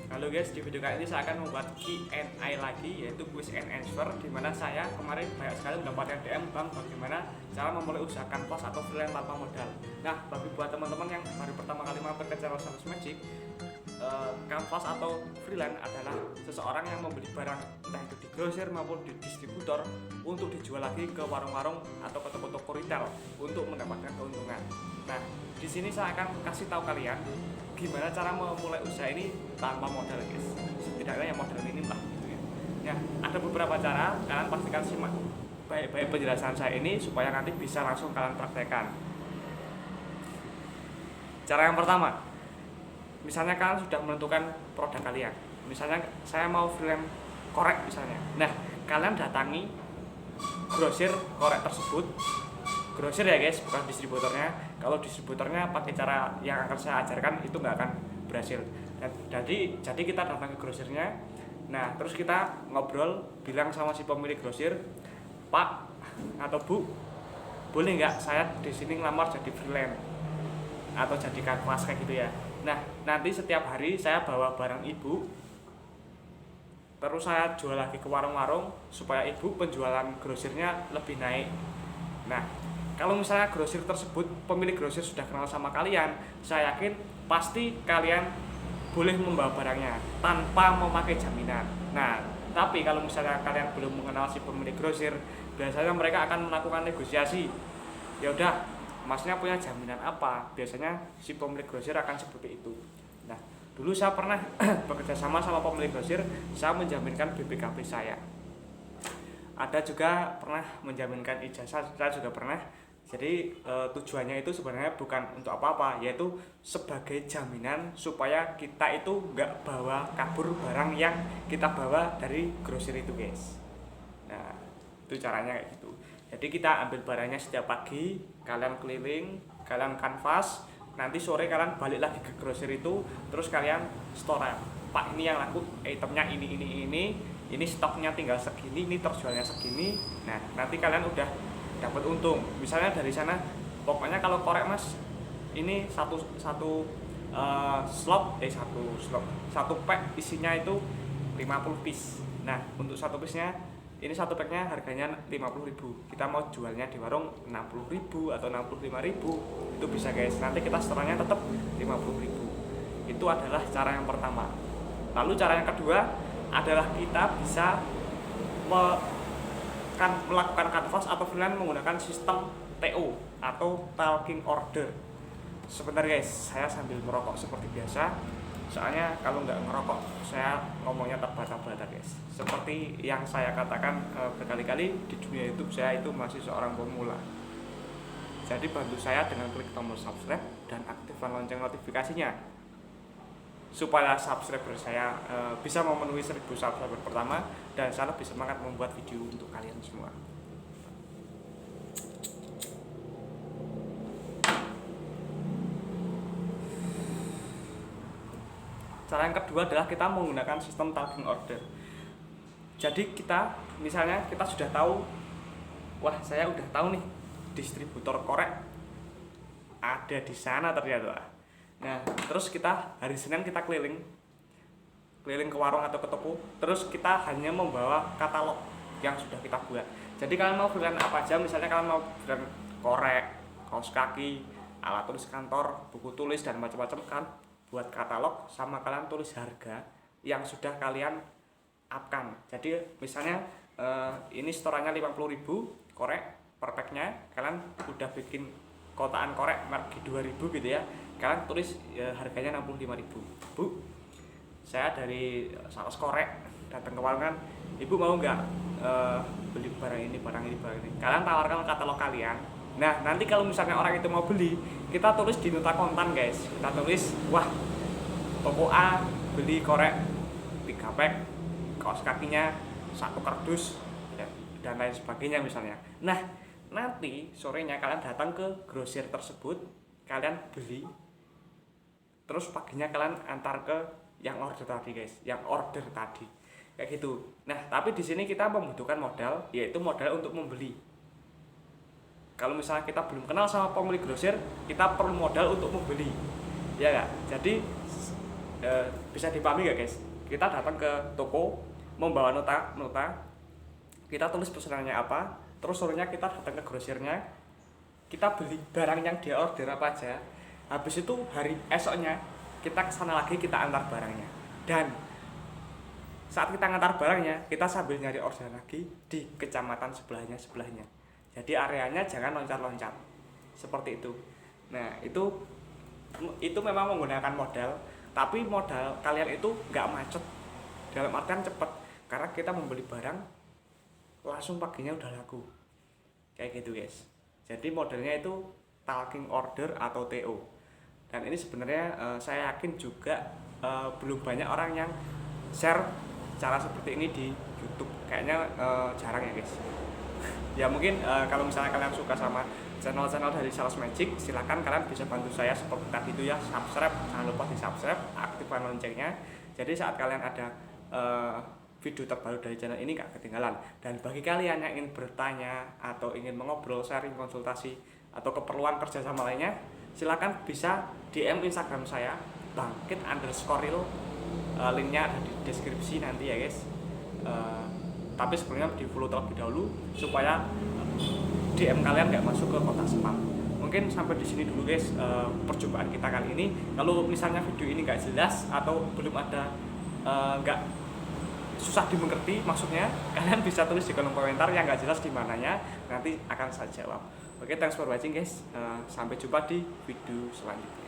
Halo guys, di video kali ini saya akan membuat Q&A lagi, yaitu quiz and answer, di mana saya kemarin banyak sekali mendapatkan DM bang bagaimana cara memulai usaha kanvas atau freelance tanpa modal. Nah, bagi buat teman-teman yang baru pertama kali mampir ke channel Salus Magic, kanvas atau freelance adalah seseorang yang membeli barang entah itu di grosir maupun di distributor untuk dijual lagi ke warung-warung atau ke toko-toko retail untuk mendapatkan keuntungan. Nah, di sini saya akan kasih tahu kalian gimana cara memulai usaha ini tanpa modal, guys. Setidaknya yang modal minim lah gitu ya. Ya, ada beberapa cara, kalian pastikan simak baik-baik penjelasan saya ini supaya nanti bisa langsung kalian praktekkan. Cara yang pertama, misalnya kalian sudah menentukan produk kalian. Misalnya saya mau freelance korek misalnya. Nah, kalian datangi grosir korek tersebut. Grosir ya guys, bukan distributornya. Kalau distributornya pakai cara yang akan saya ajarkan itu nggak akan berhasil. Jadi kita datang ke grosirnya. Nah, terus kita ngobrol, bilang sama si pemilik grosir, Pak atau Bu, boleh nggak saya di sini ngelamar jadi freelance atau jadi kanvas kayak gitu ya. Nah, nanti setiap hari saya bawa barang ibu, terus saya jual lagi ke warung-warung supaya ibu penjualan grosirnya lebih naik. Nah, kalau misalnya grosir tersebut, pemilik grosir sudah kenal sama kalian, saya yakin pasti kalian boleh membawa barangnya tanpa memakai jaminan. Nah, tapi kalau misalnya kalian belum mengenal si pemilik grosir, biasanya mereka akan melakukan negosiasi. Ya udah, masnya punya jaminan apa? Biasanya si pemilik grosir akan seperti itu. Nah, dulu saya pernah bekerja sama pemilik grosir, saya menjaminkan BPKB saya. Ada juga pernah menjaminkan ijazah, saya juga pernah. Jadi tujuannya itu sebenarnya bukan untuk apa-apa, yaitu sebagai jaminan supaya kita itu nggak bawa kabur barang yang kita bawa dari grosir itu, guys. Nah, itu caranya kayak gitu. Jadi kita ambil barangnya setiap pagi, kalian keliling, kalian kanvas, nanti sore kalian balik lagi ke grosir itu, terus kalian store. Pak, ini yang laku itemnya ini stoknya tinggal segini, ini terjualnya segini. Nah, nanti kalian udah dapat untung. Misalnya dari sana, pokoknya kalau korek mas, ini satu satu pack isinya itu 50 piece. Nah, untuk satu piece-nya ini satu packnya harganya 50.000. Kita mau jualnya di warung 60.000 atau 65.000, itu bisa guys. Nanti kita setornya tetap 50.000. Itu adalah cara yang pertama. Lalu cara yang kedua adalah kita bisa melakukan kanvas atau freelance menggunakan sistem TO atau talking order. Sebentar guys, saya sambil merokok seperti biasa. Soalnya kalau nggak ngerokok, saya ngomongnya terbata-bata guys. Seperti yang saya katakan berkali-kali, di dunia YouTube saya itu masih seorang pemula. Jadi bantu saya dengan klik tombol subscribe dan aktifkan lonceng notifikasinya, supaya subscriber saya bisa memenuhi 1000 subscriber pertama, dan saya lebih semangat membuat video untuk kalian semua. Cara yang kedua adalah kita menggunakan sistem talking order. Jadi kita, misalnya kita sudah tahu, wah saya udah tahu nih distributor korek ada di sana ternyata. Nah, terus kita hari Senin kita keliling ke warung atau ke toko, terus kita hanya membawa katalog yang sudah kita buat. Jadi kalian mau freelance apa aja, misalnya kalian mau freelance korek, kaos kaki, alat tulis kantor, buku tulis dan macam-macam, kan buat katalog sama kalian tulis harga yang sudah kalian upkan. Jadi misalnya ini storannya 50.000 korek per packnya, kalian udah bikin kotaan korek merek G2000 gitu ya, kalian tulis harganya 65.000. Bu, saya dari Salus Korek datang ke warung, kan ibu mau nggak beli barang ini. Kalian tawarkan katalog kalian. Nah, nanti kalau misalnya orang itu mau beli, kita tulis di nota kontan guys. Kita tulis, wah toko A beli korek 3 pack, kaos kakinya 1 kardus dan lain sebagainya misalnya. Nah, nanti sorenya kalian datang ke grosir tersebut, kalian beli, terus paginya kalian antar ke yang order tadi guys, kayak gitu. Nah, tapi di sini kita membutuhkan modal, yaitu modal untuk membeli. Kalau misalnya kita belum kenal sama pemilik grosir, kita perlu modal untuk membeli, ya nggak? Jadi bisa dipahami nggak guys? Kita datang ke toko membawa nota, kita tulis pesanannya apa, terus suruhnya kita datang ke grosirnya, kita beli barang yang dia order apa aja, habis itu hari esoknya kita kesana lagi, kita antar barangnya, dan saat kita ngantar barangnya kita sambil nyari order lagi di kecamatan sebelahnya. Jadi areanya jangan loncat-loncat seperti itu. Nah itu memang menggunakan modal, tapi modal kalian itu nggak macet, dalam artian cepet, karena kita membeli barang langsung paginya udah laku kayak gitu guys. Jadi modelnya itu talking order atau TO, dan ini sebenarnya saya yakin juga belum banyak orang yang share cara seperti ini di YouTube, kayaknya jarang ya guys. Ya mungkin kalau misalnya kalian suka sama channel-channel dari Sales Magic, silakan kalian bisa bantu saya seperti tadi itu ya, subscribe, jangan lupa di subscribe, aktifkan loncengnya, jadi saat kalian ada video terbaru dari channel ini gak ketinggalan. Dan bagi kalian yang ingin bertanya atau ingin mengobrol, sharing, konsultasi, atau keperluan kerjasama lainnya, silakan bisa DM Instagram saya bangkit_real, linknya ada di deskripsi nanti ya guys. Tapi sebelumnya di follow terlebih dahulu supaya DM kalian gak masuk ke kotak spam. Mungkin sampai di sini dulu guys perjumpaan kita kali ini. Kalau misalnya video ini gak jelas atau belum ada nggak susah dimengerti maksudnya, kalian bisa tulis di kolom komentar yang nggak jelas di mananya, nanti akan saya jawab. Oke, thanks for watching guys. Sampai jumpa di video selanjutnya.